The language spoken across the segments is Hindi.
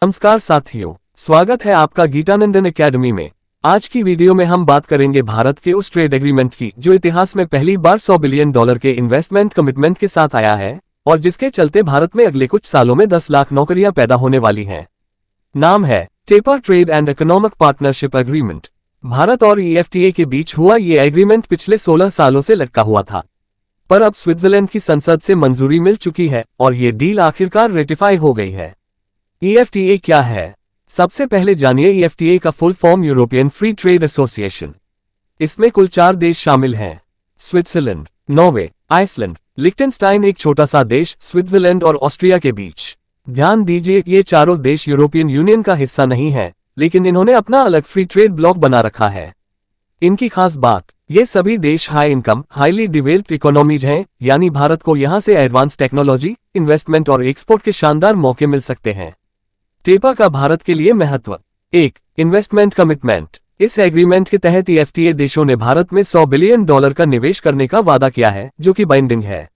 नमस्कार साथियों, स्वागत है आपका गीतानंदन एकेडमी में। आज की वीडियो में हम बात करेंगे भारत के उस ट्रेड एग्रीमेंट की जो इतिहास में पहली बार $100 बिलियन के इन्वेस्टमेंट कमिटमेंट के साथ आया है और जिसके चलते भारत में अगले कुछ सालों में 10 लाख नौकरियां पैदा होने वाली हैं। नाम है TEPA trade and economic partnership agreement. भारत और EFTA के बीच हुआ ये एग्रीमेंट पिछले 16 सालों से लटका हुआ था, पर अब स्विट्जरलैंड की संसद से मंजूरी मिल चुकी है और ये डील आखिरकार रेटिफाई हो गई है। EFTA क्या है? सबसे पहले जानिए EFTA का full form European free trade association. इसमें कुल 4 देश शामिल हैं: स्विट्जरलैंड, नॉर्वे, आइसलैंड, लिechtenstein, एक छोटा सा देश स्विट्जरलैंड और ऑस्ट्रिया के बीच। ध्यान दीजिए, ये चारों देश यूरोपियन यूनियन का हिस्सा नहीं है, लेकिन इन्होंने अपना अलग फ्री ट्रेड ब्लॉक बना रखा है। इनकी खास बात, ये सभी देश high income highly developed economies हैं, यानी भारत को यहां से एडवांस टेक्नोलॉजी, इन्वेस्टमेंट और एक्सपोर्ट के शानदार मौके मिल सकते हैं। टेपा का भारत के लिए महत्व। 1. Investment commitment. इस एग्रीमेंट के तहत EFTA देशों ने भारत में $100 बिलियन का निवेश करने का वादा किया है, जो कि बाइंडिंग है।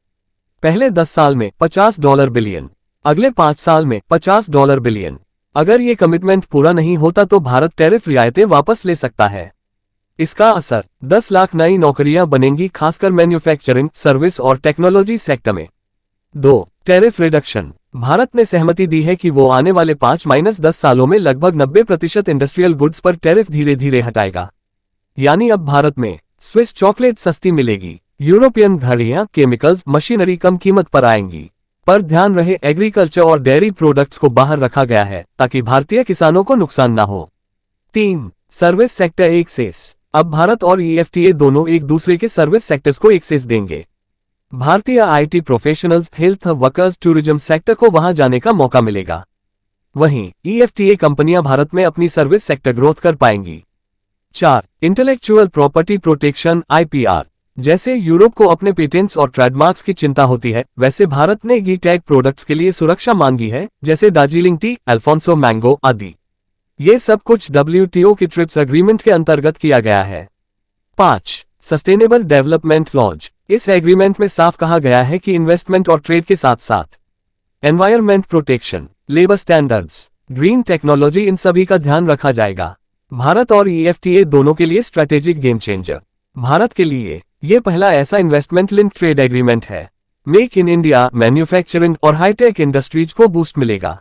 पहले 10 साल में $50 बिलियन, अगले 5 साल में $50 बिलियन। अगर ये कमिटमेंट पूरा नहीं होता तो भारत टैरिफ रियायतें वापस ले सकता है। इसका असर 10 लाख नई नौकरियां बनेंगी, खासकर मैन्युफैक्चरिंग, सर्विस और टेक्नोलॉजी सेक्टर में। 2. Tariff reduction. भारत ने सहमति दी है कि वो आने वाले 5-10 सालों में लगभग 90% इंडस्ट्रियल गुड्स पर टैरिफ धीरे धीरे हटाएगा। यानी अब भारत में स्विस चॉकलेट सस्ती मिलेगी, यूरोपियन घड़ियां, केमिकल्स, मशीनरी कम कीमत पर आएंगी। पर ध्यान रहे, एग्रीकल्चर और डेयरी प्रोडक्ट्स को बाहर रखा गया है ताकि भारतीय किसानों को नुकसान न हो। 3. Service sector access. अब भारत और EFTA दोनों एक दूसरे के सर्विस सेक्टर्स को एक्सेस देंगे। भारतीय IT professionals, health workers, tourism sector को वहां जाने का मौका मिलेगा। वहीं EFTA कंपनियां भारत में अपनी सर्विस सेक्टर ग्रोथ कर पाएंगी। 4. Intellectual property protection IPR। जैसे यूरोप को अपने पेटेंट्स और ट्रेडमार्क्स की चिंता होती है, वैसे भारत ने घी टैग प्रोडक्ट्स के लिए सुरक्षा मांगी है, जैसे दार्जिलिंग टी, अल्फोंसो मैंगो आदि। ये सब कुछ WTO के ट्रिप्स एग्रीमेंट के अंतर्गत किया गया है। 5. Sustainable development laws. इस एग्रीमेंट में साफ कहा गया है कि इन्वेस्टमेंट और ट्रेड के साथ साथ environment protection, labour standards, green technology, इन सभी का ध्यान रखा जाएगा। भारत और EFTA दोनों के लिए स्ट्रैटेजिक गेम चेंजर। भारत के लिए यह पहला ऐसा इन्वेस्टमेंट लिंक्ड ट्रेड एग्रीमेंट है। मेक इन इंडिया, मैन्युफैक्चरिंग और हाईटेक इंडस्ट्रीज को बूस्ट मिलेगा।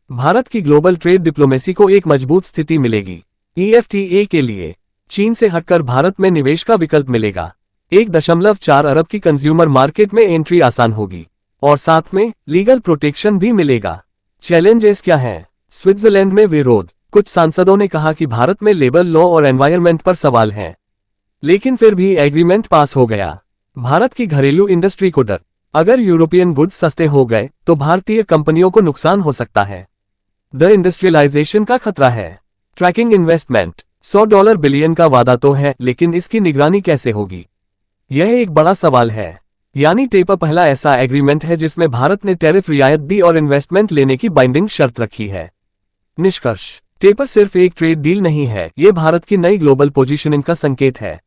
भारत की ग्लोबल ट्रेड डिप्लोमेसी को एक मजबूत स्थिति मिलेगी। EFTA के लिए चीन से हटकर भारत में निवेश का विकल्प मिलेगा। 1.4 अरब की कंज्यूमर मार्केट में एंट्री आसान होगी और साथ में लीगल प्रोटेक्शन भी मिलेगा। चैलेंजेस क्या हैं? स्विट्जरलैंड में विरोध। कुछ सांसदों ने कहा कि भारत में लेबर लॉ और एनवायरनमेंट पर सवाल हैं, लेकिन फिर भी एग्रीमेंट पास हो गया। भारत की घरेलू इंडस्ट्री को डर, अगर यूरोपियन गुड्स सस्ते हो गए तो भारतीय कंपनियों को नुकसान हो सकता है। द इंडस्ट्रियलाइजेशन का खतरा है। Trekking investment. $100 बिलियन का वादा तो है, लेकिन इसकी निगरानी कैसे होगी, यह एक बड़ा सवाल है। यानी टेपा पहला ऐसा एग्रीमेंट है जिसमें भारत ने टैरिफ रियायत दी और इन्वेस्टमेंट लेने की बाइंडिंग शर्त रखी है। निष्कर्ष, टेपा सिर्फ एक ट्रेड डील नहीं है, ये भारत की नई ग्लोबल पोजीशनिंग का संकेत है।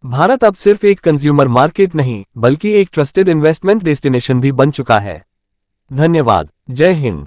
भारत अब सिर्फ एक कंज्यूमर मार्केट नहीं, बल्कि एक ट्रस्टेड इन्वेस्टमेंट डेस्टिनेशन भी बन चुका है। धन्यवाद। जय हिंद।